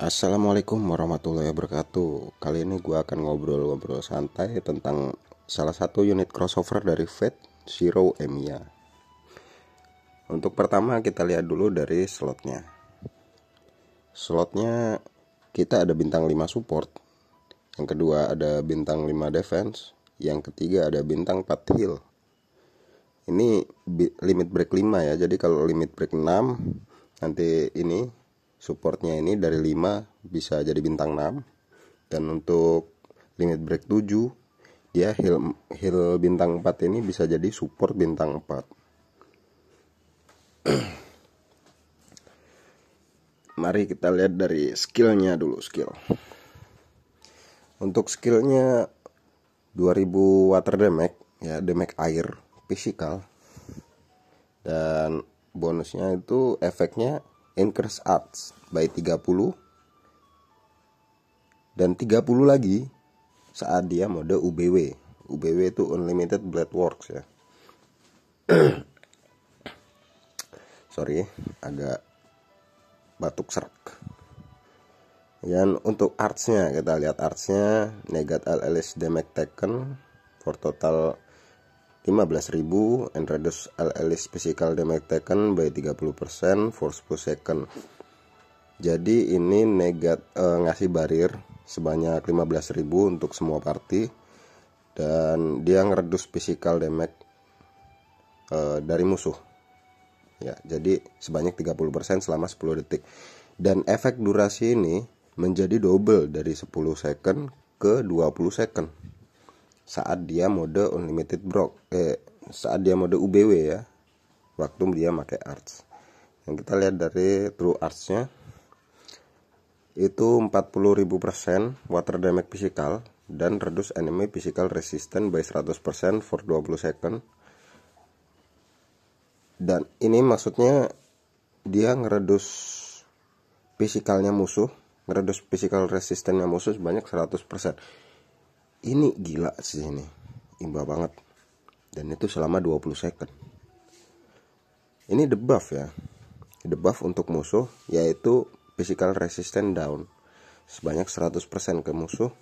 Assalamualaikum warahmatullahi wabarakatuh. Kali ini gue akan ngobrol-ngobrol santai tentang salah satu unit crossover dari Fate Zero EMEA. Untuk pertama kita lihat dulu dari slotnya. Slotnya kita ada bintang 5 support, yang kedua ada bintang 5 defense, yang ketiga ada bintang 4 heal. Ini limit break 5 ya. Jadi kalau limit break 6, nanti ini supportnya ini dari 5 bisa jadi bintang 6. Dan untuk limit break 7, dia heal bintang 4 ini bisa jadi support bintang 4. Mari kita lihat dari skillnya dulu. Untuk skillnya 2000 water damage ya, damage air physical. Dan bonusnya itu efeknya increase arts by 30 dan 30 lagi saat dia mode UBW. UBW itu unlimited blade works ya. Sorry, agak batuk serak. Dan untuk artsnya, kita lihat artsnya. Negate LLS damage taken for total 15.000 and reduce LLS physical damage taken by 30% for 10 second. Jadi ini ngasih barrier sebanyak 15.000 untuk semua party, dan dia ngeredus physical damage dari musuh ya, jadi sebanyak 30% selama 10 detik. Dan efek durasi ini menjadi double dari 10 second ke 20 second saat dia mode unlimited saat dia mode UBW ya, waktu dia pakai arts. Yang kita lihat dari true artsnya itu 40.000% water damage physical dan reduce enemy physical resistance by 100% for 20 second. Dan ini maksudnya dia ngeredus physicalnya musuh, ngeredus physical resistance-nya musuh sebanyak 100%. Ini gila sih, ini imba banget. Dan itu selama 20 second. Ini debuff ya. Debuff untuk musuh yaitu physical resistance down sebanyak 100% ke musuh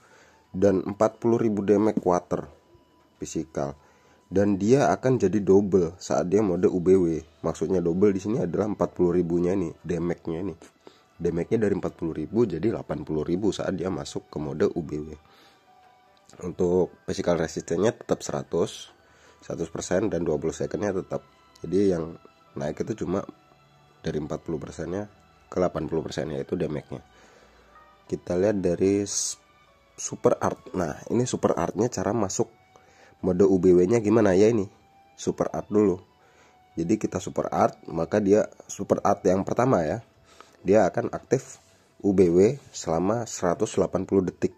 dan 40.000 damage water physical. Dan dia akan jadi double saat dia mode UBW. Maksudnya double di sini adalah 40.000-nya nih, damage-nya nih. Damage-nya dari 40.000 jadi 80.000 saat dia masuk ke mode UBW. Untuk physical resistance-nya tetap 100% dan 20 second-nya tetap. Jadi yang naik itu cuma dari 40%-nya ke 80%, yaitu damage-nya. Kita lihat dari super art. Nah, ini super art-nya cara masuk mode UBW-nya gimana ya. Ini super art dulu. Jadi kita super art, maka dia super art yang pertama ya, dia akan aktif UBW selama 180 detik.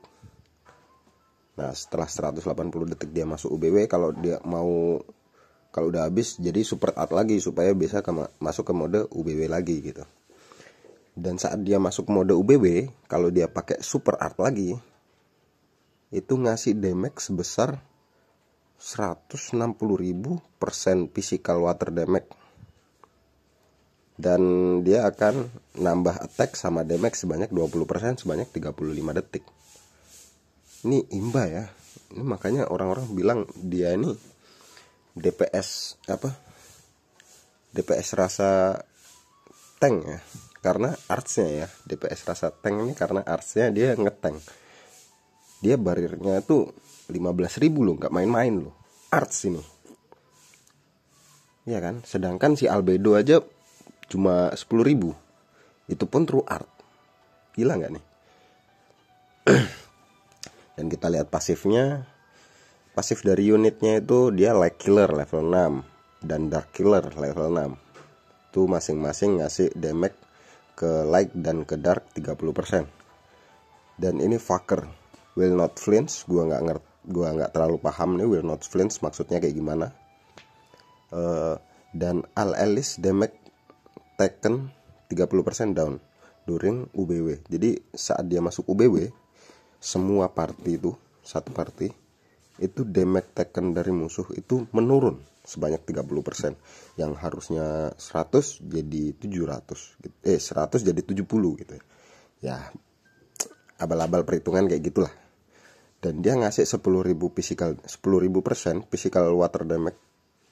Nah, setelah 180 detik dia masuk UBW, kalau udah habis jadi super art lagi supaya bisa masuk ke mode UBW lagi gitu. Dan saat dia masuk mode UBW, kalau dia pakai super art lagi, itu ngasih damage sebesar 160.000% physical water damage. Dan dia akan nambah attack sama damage sebanyak 20% sebanyak 35 detik. Ini imba ya. Ini makanya orang-orang bilang dia ini DPS DPS rasa tank ya, karena artsnya ya. DPS rasa tank ini karena artsnya dia ngetank. Dia barirnya tuh 15.000 loh, nggak main-main loh arts ini ya kan. Sedangkan si albedo aja cuma 10.000, itu pun true art. Gila nggak nih? Dan kita lihat pasifnya. Pasif dari unitnya itu dia light killer level 6 dan dark killer level 6. Itu masing-masing ngasih damage ke light dan ke dark 30%. Dan ini fucker will not flinch. Gua nggak terlalu paham nih will not flinch maksudnya kayak gimana. Dan all allies damage taken 30% down during UBW. Jadi saat dia masuk UBW, semua party itu, satu party itu damage taken dari musuh itu menurun sebanyak 30%. Yang harusnya 100 jadi 700 gitu. 100 jadi 70 gitu ya. abal-abal perhitungan kayak gitulah. Dan dia ngasih 10.000 physical water damage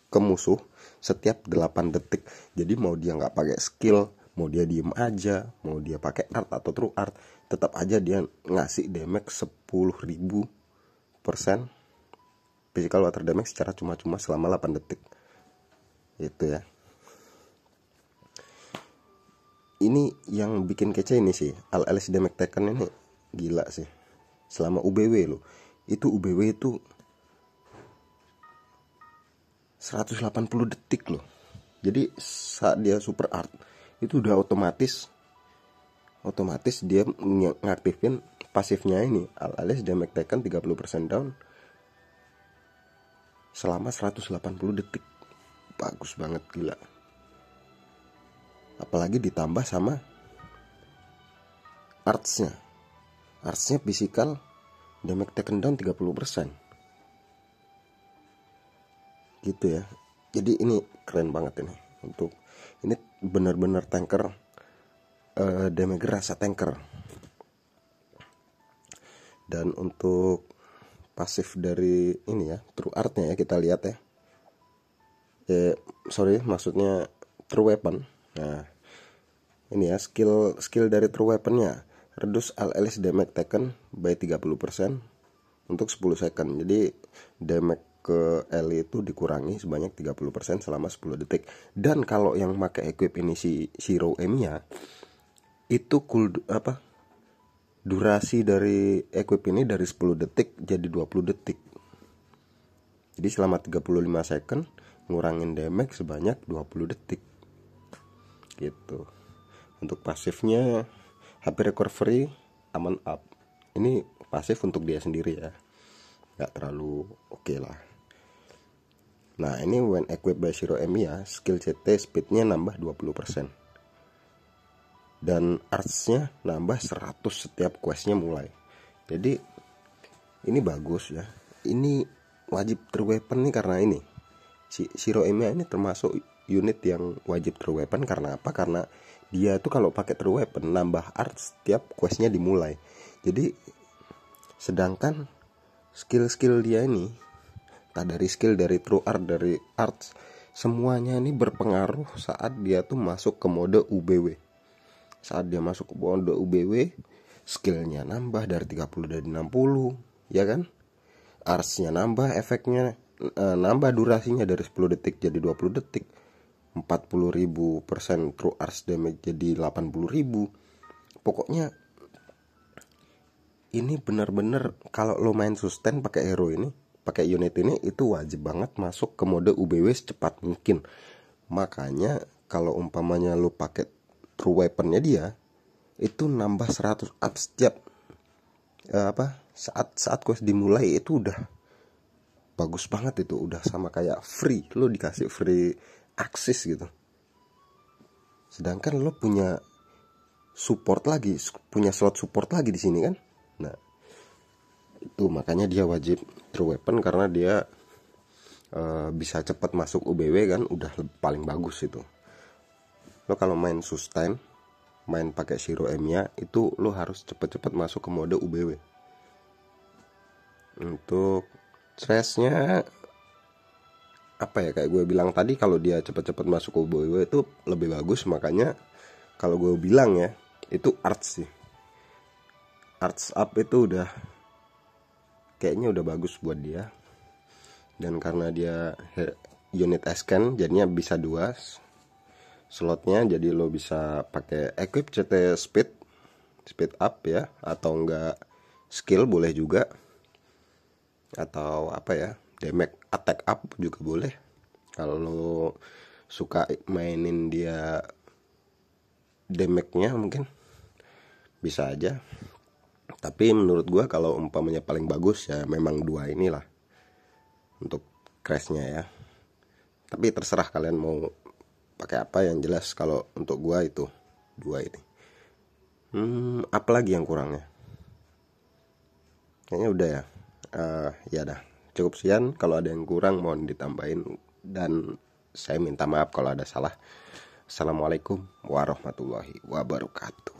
ke musuh setiap 8 detik. Jadi mau dia nggak pakai skill, mau dia diem aja, mau dia pakai art atau true art, tetap aja dia ngasih damage 10.000% physical water damage secara cuma-cuma selama 8 detik. Itu ya. Ini yang bikin kece ini sih, Al-Alice damage taken ini gila sih. Selama UBW loh. Itu UBW itu 180 detik loh. Jadi saat dia super art itu udah otomatis dia ngaktifin pasifnya ini, Al-Alice damage taken 30% down selama 180 detik. Bagus banget, gila. Apalagi ditambah sama artsnya physical damage taken down 30%. Gitu ya. Jadi ini keren banget ini. Untuk ini benar-benar tanker, damage rasa tanker. Dan untuk pasif dari ini ya, true artnya ya, kita lihat ya. Maksudnya true weapon. Nah, ini ya skill dari true weaponnya, reduce Al-Alice damage taken by 30% untuk 10 second. Jadi damage ke Ellie itu dikurangi sebanyak 30% selama 10 detik. Dan kalau yang pakai equip ini si Shiro Emiya, itu durasi dari equip ini dari 10 detik jadi 20 detik. Jadi selama 35 second ngurangin damage sebanyak 20 detik. Gitu. Untuk pasifnya HP recovery aman up. Ini pasif untuk dia sendiri ya, nggak terlalu oke lah. Nah ini when equipped by Shiro Emiya, skill CT speednya nambah 20%. Dan artsnya nambah 100 setiap questnya mulai. Jadi ini bagus ya. Ini wajib true weapon nih, karena ini Shiro Emiya ini termasuk unit yang wajib true weapon. Karena apa? Karena dia tuh kalau pakai true weapon nambah art setiap questnya dimulai. Jadi sedangkan skill dia ini, dari skill, dari true art, dari art, semuanya ini berpengaruh saat dia tuh masuk ke mode UBW. Saat dia masuk ke mode UBW, skillnya nambah dari 30 dari 60, ya kan? Artsnya nambah, efeknya nambah, durasinya dari 10 detik jadi 20 detik. 40.000% true arts damage jadi 80.000. Pokoknya ini benar-benar kalau lo main sustain pakai hero ini, pakai unit ini, itu wajib banget masuk ke mode UBW secepat mungkin. Makanya kalau umpamanya lo pakai true weaponnya dia, itu nambah 100 up setiap saat quest dimulai. Itu udah bagus banget, itu udah sama kayak free, lo dikasih free akses gitu. Sedangkan lo punya support lagi, punya slot support lagi di sini kan. Nah, itu makanya dia wajib true weapon, karena dia bisa cepat masuk UBW kan, udah paling bagus itu. Lo kalau main sustain, main pakai Shiro Emiya, itu lo harus cepet-cepet masuk ke mode UBW. Untuk stressnya apa ya, kayak gue bilang tadi, kalau dia cepet-cepet masuk ke UBW itu lebih bagus. Makanya kalau gue bilang ya, itu arts sih, arts up itu udah kayaknya udah bagus buat dia. Dan karena dia unit scan, jadinya bisa 2 slotnya. Jadi lo bisa pakai equip CT speed up ya, atau enggak skill boleh juga, atau apa ya, damage attack up juga boleh. Kalau lo suka mainin dia damage-nya mungkin bisa aja. Tapi menurut gua kalau umpamanya paling bagus ya memang 2 inilah untuk crashnya ya. Tapi terserah kalian mau pakai apa, yang jelas kalau untuk gua itu 2 ini. Apalagi yang kurangnya? Kayaknya udah ya. Ya dah, cukup sekian. Kalau ada yang kurang mohon ditambahin, dan saya minta maaf kalau ada salah. Assalamualaikum warahmatullahi wabarakatuh.